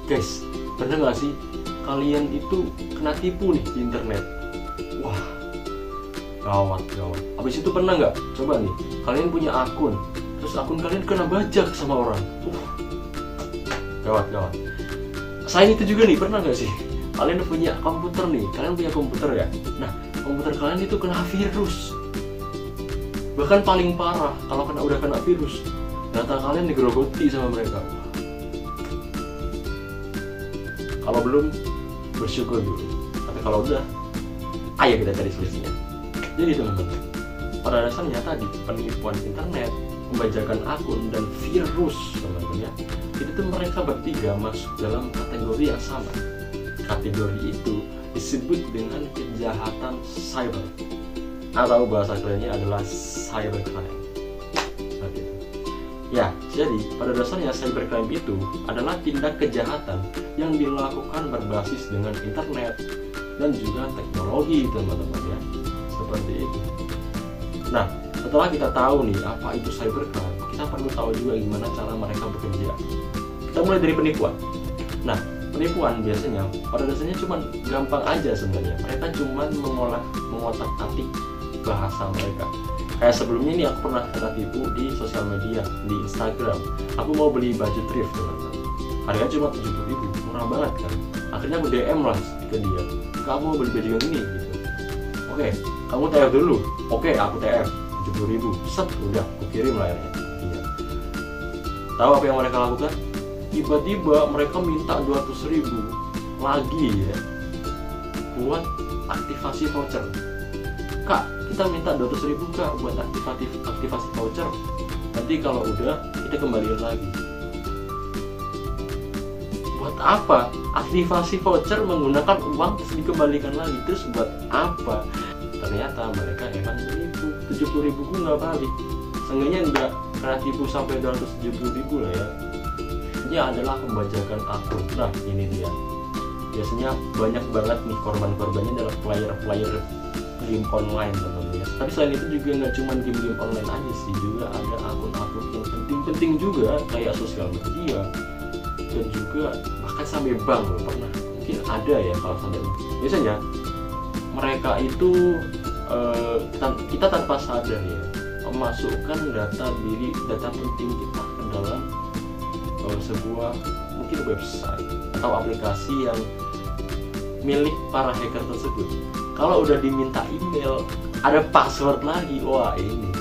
Guys, pernah nggak sih kalian itu kena tipu nih di internet? Wah, gawat. Habis itu pernah nggak? Coba nih, kalian punya akun, terus akun kalian kena bajak sama orang. Gawat. Selain itu juga nih, pernah nggak sih? Kalian punya komputer nih, ya. Nah, komputer kalian itu kena virus. Bahkan paling parah, kalau udah kena virus, data kalian digerogoti sama mereka. Kalau belum, bersyukur dulu. Tapi kalau udah, ayo kita cari solusinya. Jadi teman-teman, pada dasarnya tadi penipuan internet, pembajakan akun, dan virus teman-teman ya, itu tuh mereka bertiga masuk dalam kategori yang sama. Kategori itu disebut dengan kejahatan cyber, atau bahasa kerennya adalah cybercrime. Ya, jadi pada dasarnya cybercrime itu adalah tindak kejahatan yang dilakukan berbasis dengan internet dan juga teknologi teman-teman ya, seperti itu. Nah, setelah kita tahu nih apa itu cybercrime, kita perlu tahu juga gimana cara mereka bekerja. Kita mulai dari penipuan. Nah, penipuan biasanya pada dasarnya cuma gampang aja sebenarnya. Mereka cuma mengotak-atik bahasa mereka. Kayak sebelumnya nih aku pernah kena tipu di sosial media, di Instagram. Aku mau beli baju thrift teman-teman. Harganya cuma 70.000, murah banget kan. Akhirnya aku DM lah ke dia, kamu mau beli baju yang ini gitu. Oke, kamu TF dulu. Oke, aku TF 70.000. Set, udah aku kirim layarnya. Iya. Tahu apa yang mereka lakukan? Tiba-tiba mereka minta 200.000 lagi ya buat aktivasi voucher. Kak, kita minta 200.000 kak buat aktivasi voucher. Nanti kalau udah kita kembaliin lagi. Buat apa? Aktivasi voucher menggunakan uang terus dikembalikan lagi. Terus buat apa? Ternyata mereka emang menipu. 70.000 pun nggak balik. Seenggaknya nggak kena tipu sampai 270.000 lah ya. Ini adalah pembajakan akun. Nah ini dia. Biasanya banyak banget nih korban-korbannya adalah player game online teman-teman ya. Tapi selain itu juga nggak cuma game-game online aja sih, juga ada akun-akun yang penting juga kayak sosial media dan juga bahkan sampai bank loh, pernah mungkin ada ya kalau sampai biasanya mereka itu kita tanpa sadar ya memasukkan data penting kita ke dalam sebuah mungkin website atau aplikasi yang milik para hacker tersebut. Kalau udah diminta email, ada password lagi. Wah ini,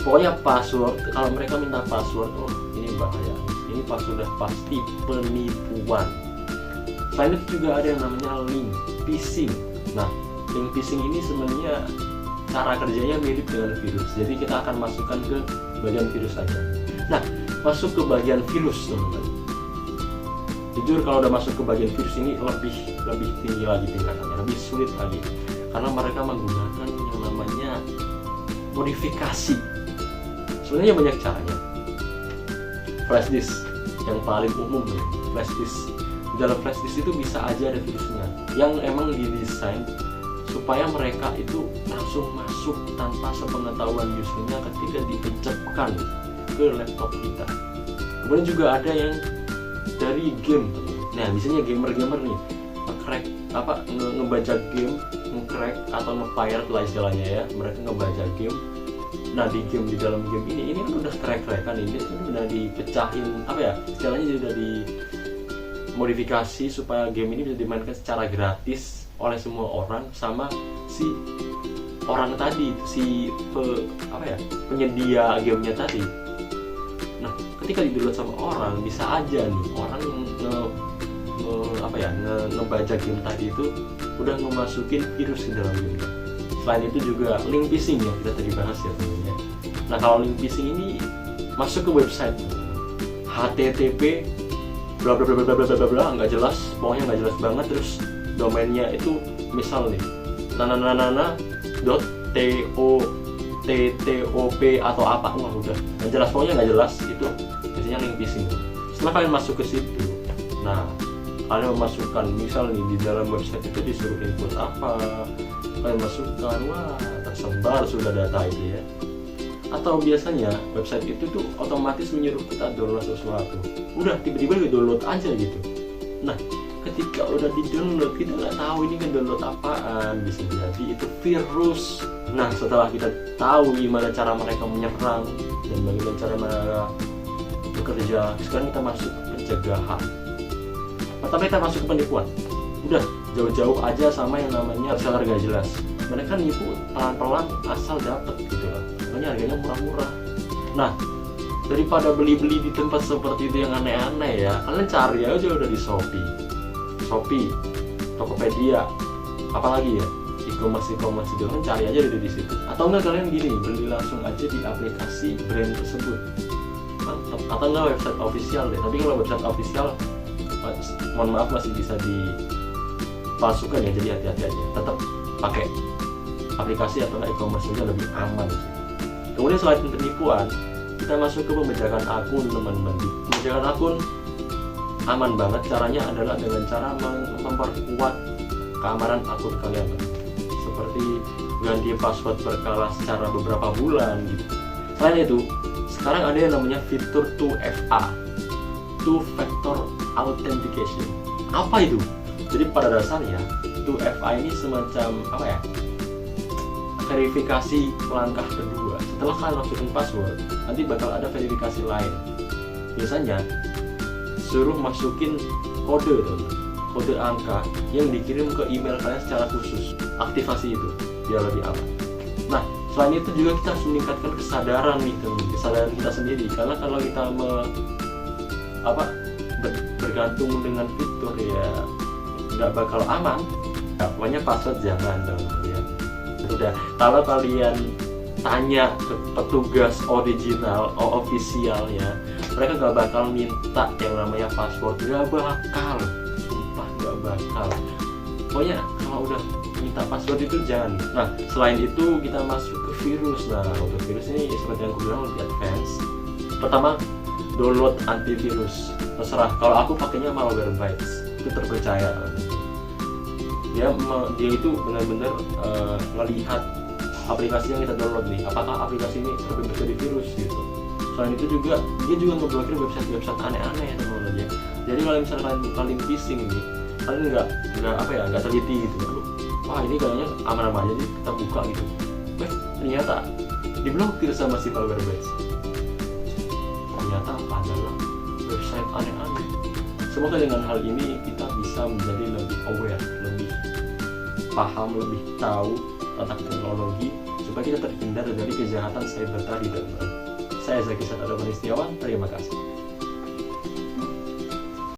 pokoknya password. Kalau mereka minta password, oh ini bahaya. Ini sudah pasti penipuan. Selain itu juga ada yang namanya link phishing. Nah, link phishing ini sebenarnya cara kerjanya mirip dengan virus. Jadi kita akan masukkan ke bagian virus saja. Nah, masuk ke bagian virus teman-teman. Jujur kalau udah masuk ke bagian virus ini lebih tinggi lagi tingkatannya, lebih sulit lagi. Karena mereka menggunakan yang namanya modifikasi. Sebenarnya banyak caranya. Flash disk yang paling umum nih, flash disk. Di dalam flash disk itu bisa aja ada virusnya yang emang didesain supaya mereka itu langsung masuk tanpa sepengetahuan usernya ketika dipencetkan ke laptop kita. Kemudian juga ada yang dari game. Nah, biasanya gamer nih ngebaca game, nge-crack atau nge-pirate lah istilahnya ya. Mereka ngebaca game. Nah, di dalam game ini kan udah crack-crackan ini udah dipecahin istilahnya udah dimodifikasi supaya game ini bisa dimainkan secara gratis oleh semua orang sama si orang tadi, penyedia gamenya tadi. Nah, ketika di-download sama orang, bisa aja nih orang yang ngebaca game tadi itu udah memasukin virus ke dalam game. Selain itu juga link phishing yang kita tadi bahas ya teman-teman. Nah, kalau link phishing ini masuk ke website http bla bla bla bla bla bla bla, nggak jelas, pokoknya nggak jelas banget. Terus domainnya itu misal nih nananana.totp atau apa, wah udah nggak jelas, pokoknya nggak jelas. Itu biasanya link phishing. Setelah kalian masuk ke situ, nah kalian memasukkan misal nih di dalam website itu disuruh input apa, kalian masukkan, wah tersebar sudah data itu ya. Atau biasanya website itu tuh otomatis menyuruh kita download sesuatu, udah tiba-tiba di download aja gitu. Nah, ketika udah di-download, kita nggak tahu ini kan download apaan, bisa jadi itu virus. Nah, setelah kita tahu gimana cara mereka menyerang dan bagaimana cara mereka bekerja, sekarang kita masuk ke pencegahan. Pertama kita masuk ke penipuan. Udah jauh-jauh aja sama yang namanya seller gak jelas. Mereka nipu pelan-pelan asal dapet gitu lah. Makanya harganya murah-murah. Nah, daripada beli-beli di tempat seperti itu yang aneh-aneh ya, kalian cari aja udah di Shopee, Tokopedia, apalagi ya, e-commerce itu kan cari aja di situ. Atau enggak kalian gini, beli langsung aja di aplikasi brand tersebut. Mantap. Atau enggak website official deh. Tapi kalau website official, mohon maaf masih bisa dipalsukan ya, jadi hati-hati aja. Tetap pakai aplikasi atau e-commerce aja lebih aman sih. Kemudian selain penipuan, kita masuk ke pembajakan akun, teman-teman. Pembajakan akun aman banget, caranya adalah dengan cara memperkuat keamanan akun kalian, seperti ganti password berkala secara beberapa bulan gitu. Selain itu, sekarang ada yang namanya fitur 2FA, Two Factor Authentication. Apa itu? Jadi pada dasarnya 2FA ini semacam apa ya, verifikasi langkah kedua. Setelah kalian masukin password, nanti bakal ada verifikasi lain. Biasanya suruh masukin kode, teman-teman, kode angka yang dikirim ke email kalian secara khusus. Aktivasi itu biar lebih aman. Nah, selain itu juga kita harus meningkatkan kesadaran nih, teman-teman, kesadaran kita sendiri. Karena kalau kita bergantung dengan fitur ya nggak bakal aman. Nah, pokoknya password jangan, teman-teman ya. Udah, kalau kalian tanya ke petugas original atau officialnya, mereka nggak bakal minta yang namanya password, nggak bakal, sumpah nggak bakal. Pokoknya kalau udah minta password itu jangan. Nah, selain itu kita masuk ke virus. Nah, untuk virus ini seperti yang aku bilang lebih advance. Pertama, download antivirus. Terserah. Kalau aku pakainya Malwarebytes, itu terpercaya. Dia itu benar-benar melihat aplikasi yang kita download nih, apakah aplikasi ini terbebas dari virus gitu. Selain itu juga dia juga ngeblokir website aneh-aneh, teman-teman ya. Jadi kalau misalnya kalian phishing nih, kalian nggak teliti gitu. Aduh, wah ini kayaknya aman-aman aja, jadi kita buka gitu. Ternyata diblokir sama si Malwarebytes. Ternyata adalah website aneh-aneh. Semoga dengan hal ini kita bisa menjadi lebih aware, lebih paham, lebih tahu tentang teknologi supaya kita terhindar dari kejahatan cyber tadi, teman-teman. Saya Zaki Satrio Setiawan, terima kasih.